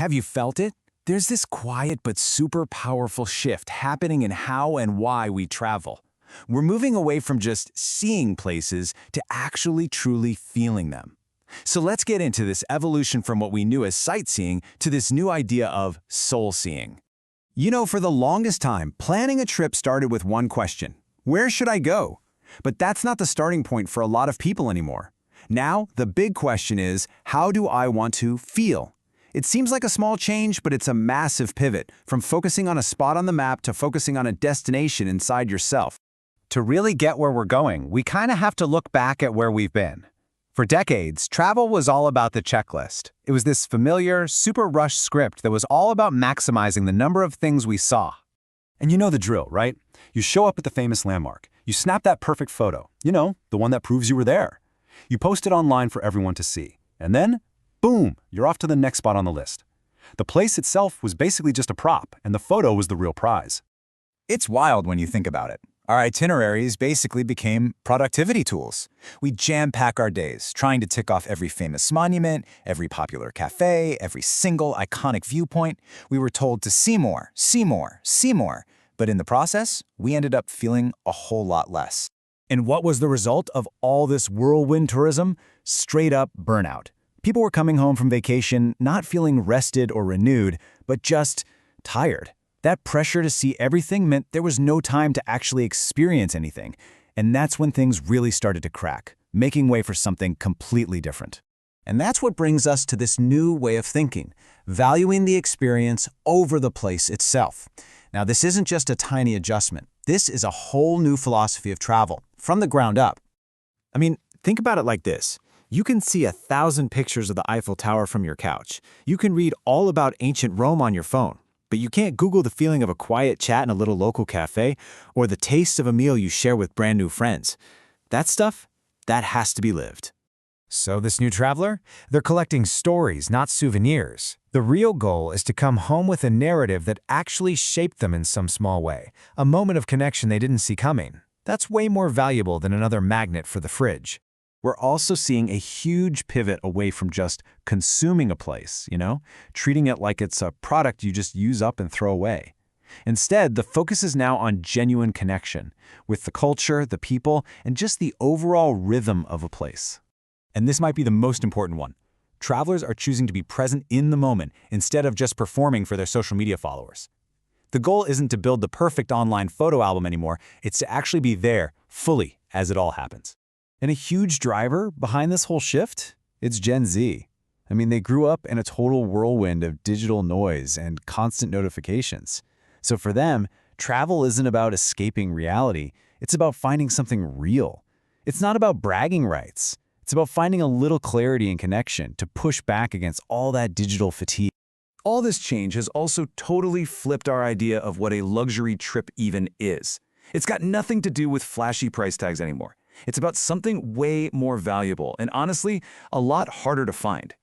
Have you felt it? There's this quiet but super powerful shift happening in how and why we travel. We're moving away from just seeing places to actually truly feeling them. So let's get into this evolution from what we knew as sightseeing to this new idea of soul seeing. You know, for the longest time, planning a trip started with one question: where should I go? But that's not the starting point for a lot of people anymore. Now, the big question is, how do I want to feel? It seems like a small change, but it's a massive pivot, from focusing on a spot on the map to focusing on a destination inside yourself. To really get where we're going, we kind of have to look back at where we've been. For decades, travel was all about the checklist. It was this familiar, super rushed script that was all about maximizing the number of things we saw. And you know the drill, right? You show up at the famous landmark. You snap that perfect photo, the one that proves you were there. You post it online for everyone to see. And then, boom, you're off to the next spot on the list. The place itself was basically just a prop, and the photo was the real prize. It's wild when you think about it. Our itineraries basically became productivity tools. We jam-pack our days, trying to tick off every famous monument, every popular cafe, every single iconic viewpoint. We were told to see more, see more, see more. But in the process, we ended up feeling a whole lot less. And what was the result of all this whirlwind tourism? Straight up burnout. People were coming home from vacation not feeling rested or renewed, but just tired. That pressure to see everything meant there was no time to actually experience anything. And that's when things really started to crack, making way for something completely different. And that's what brings us to this new way of thinking, valuing the experience over the place itself. Now, this isn't just a tiny adjustment. This is a whole new philosophy of travel, from the ground up. I mean, think about it like this. You can see 1,000 pictures of the Eiffel Tower from your couch. You can read all about ancient Rome on your phone. But you can't Google the feeling of a quiet chat in a little local cafe or the taste of a meal you share with brand new friends. That stuff, that has to be lived. So this new traveler? They're collecting stories, not souvenirs. The real goal is to come home with a narrative that actually shaped them in some small way, a moment of connection they didn't see coming. That's way more valuable than another magnet for the fridge. We're also seeing a huge pivot away from just consuming a place, treating it like it's a product you just use up and throw away. Instead, the focus is now on genuine connection with the culture, the people, and just the overall rhythm of a place. And this might be the most important one. Travelers are choosing to be present in the moment instead of just performing for their social media followers. The goal isn't to build the perfect online photo album anymore, it's to actually be there, fully, as it all happens. And a huge driver behind this whole shift? It's Gen Z. I mean, they grew up in a total whirlwind of digital noise and constant notifications. So for them, travel isn't about escaping reality. It's about finding something real. It's not about bragging rights. It's about finding a little clarity and connection to push back against all that digital fatigue. All this change has also totally flipped our idea of what a luxury trip even is. It's got nothing to do with flashy price tags anymore. It's about something way more valuable and honestly, a lot harder to find.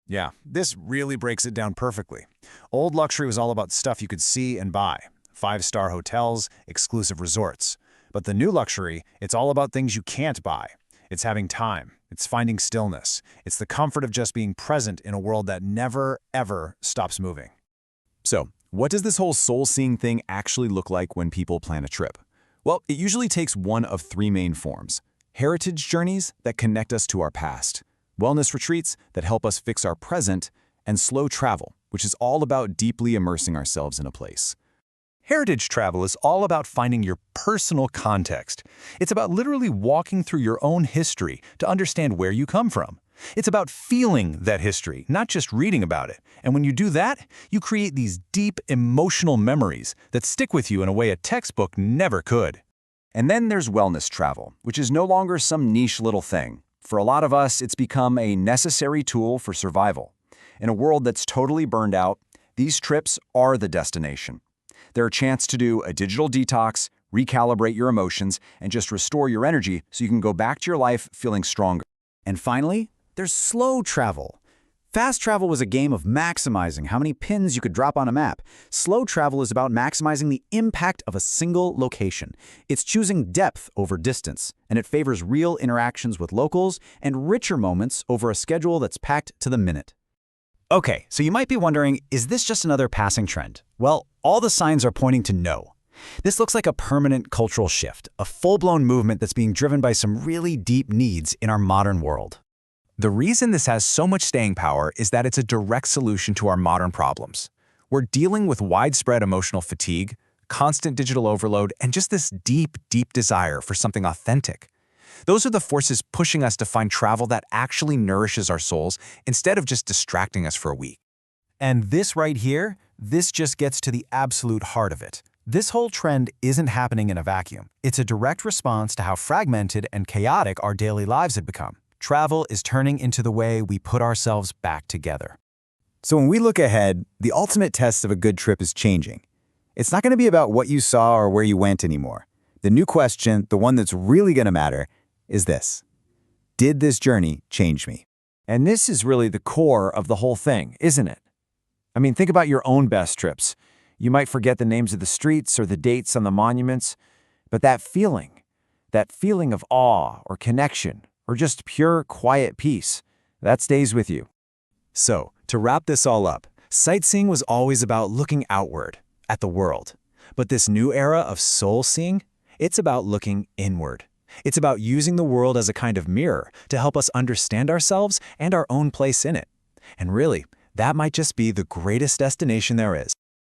Yeah, this really breaks it down perfectly. Old luxury was all about stuff you could see and buy. 5-star hotels, exclusive resorts. But the new luxury, it's all about things you can't buy. It's having time. It's finding stillness. It's the comfort of just being present in a world that never, ever stops moving. So, what does this whole soul-seeing thing actually look like when people plan a trip? Well, it usually takes one of 3 main forms. Heritage journeys that connect us to our past, wellness retreats that help us fix our present, and slow travel, which is all about deeply immersing ourselves in a place. Heritage travel is all about finding your personal context. It's about literally walking through your own history to understand where you come from. It's about feeling that history, not just reading about it. And when you do that, you create these deep emotional memories that stick with you in a way a textbook never could. And then there's wellness travel, which is no longer some niche little thing. For a lot of us, it's become a necessary tool for survival. In a world that's totally burned out, these trips are the destination. They're a chance to do a digital detox, recalibrate your emotions, and just restore your energy so you can go back to your life feeling stronger. And finally, there's slow travel. Fast travel was a game of maximizing how many pins you could drop on a map. Slow travel is about maximizing the impact of a single location. It's choosing depth over distance, and it favors real interactions with locals and richer moments over a schedule that's packed to the minute. Okay, so you might be wondering, is this just another passing trend? Well, all the signs are pointing to no. This looks like a permanent cultural shift, a full-blown movement that's being driven by some really deep needs in our modern world. The reason this has so much staying power is that it's a direct solution to our modern problems. We're dealing with widespread emotional fatigue, constant digital overload, and just this deep, deep desire for something authentic. Those are the forces pushing us to find travel that actually nourishes our souls instead of just distracting us for a week. And this right here, this just gets to the absolute heart of it. This whole trend isn't happening in a vacuum. It's a direct response to how fragmented and chaotic our daily lives had become. Travel is turning into the way we put ourselves back together. So when we look ahead, the ultimate test of a good trip is changing. It's not going to be about what you saw or where you went anymore. The new question, the one that's really going to matter, is this: did this journey change me? And this is really the core of the whole thing, isn't it? I mean, think about your own best trips. You might forget the names of the streets or the dates on the monuments, but that feeling of awe or connection or just pure quiet peace, that stays with you. So, to wrap this all up, sightseeing was always about looking outward, at the world. But this new era of soul-seeing, it's about looking inward. It's about using the world as a kind of mirror to help us understand ourselves and our own place in it. And really, that might just be the greatest destination there is.